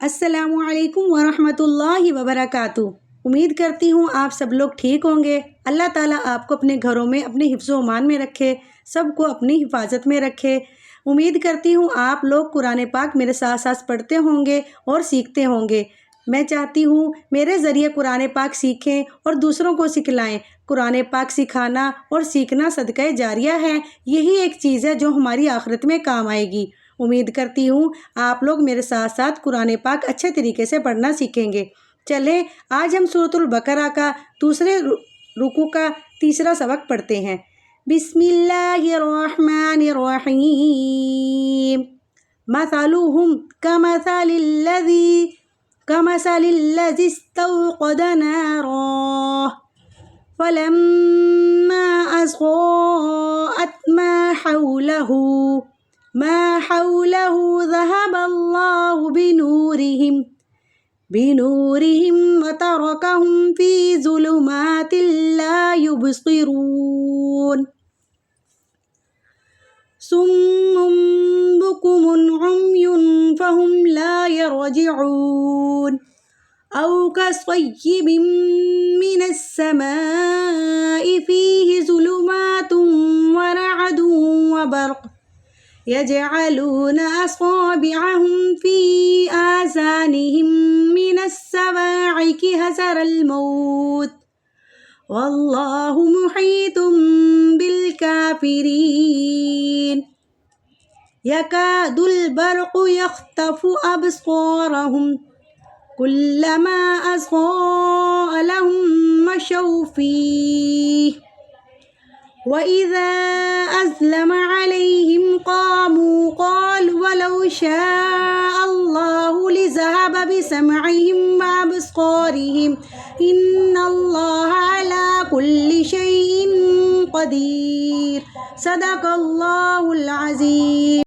السلام علیکم ورحمۃ اللہ وبرکاتہ۔ امید کرتی ہوں آپ سب لوگ ٹھیک ہوں گے۔ اللہ تعالیٰ آپ کو اپنے گھروں میں اپنے حفظ و امان میں رکھے، سب کو اپنی حفاظت میں رکھے۔ امید کرتی ہوں آپ لوگ قرآن پاک میرے ساتھ ساتھ پڑھتے ہوں گے اور سیکھتے ہوں گے۔ میں چاہتی ہوں میرے ذریعے قرآن پاک سیکھیں اور دوسروں کو سکھلائیں۔ قرآن پاک سکھانا اور سیکھنا صدقہ جاریہ ہے۔ یہی ایک چیز ہے جو ہماری آخرت میں کام آئے گی۔ امید کرتی ہوں آپ لوگ میرے ساتھ ساتھ قرآن پاک اچھے طریقے سے پڑھنا سیکھیں گے۔ چلیں آج ہم سورۃ البقرہ کا دوسرے رکوع کا تیسرا سبق پڑھتے ہیں۔ بسم اللہ الرحمن الرحیم۔ مثلهم كمثل الذي استوقد نارا فلما أضاءت ما حوله ذهب الله بنورهم وتركهم في ظلمات لا يبصرون صم بكم عمي فهم لا يرجعون أو كصيب من السماء فيه ظلمات ورعد وبرق يجعلون أصابعهم في آذانهم من الصواعق حذر الموت والله محيط بالكافرين يكاد البرق يخطف أبصارهم كلما أضاء لهم مشوا فيه وإذا أظلم عليهم قالوا ولو شاء الله لذهب بسمعهم وأبصارهم إن الله على كل شيء قدير۔ صدق اللہ العظیم۔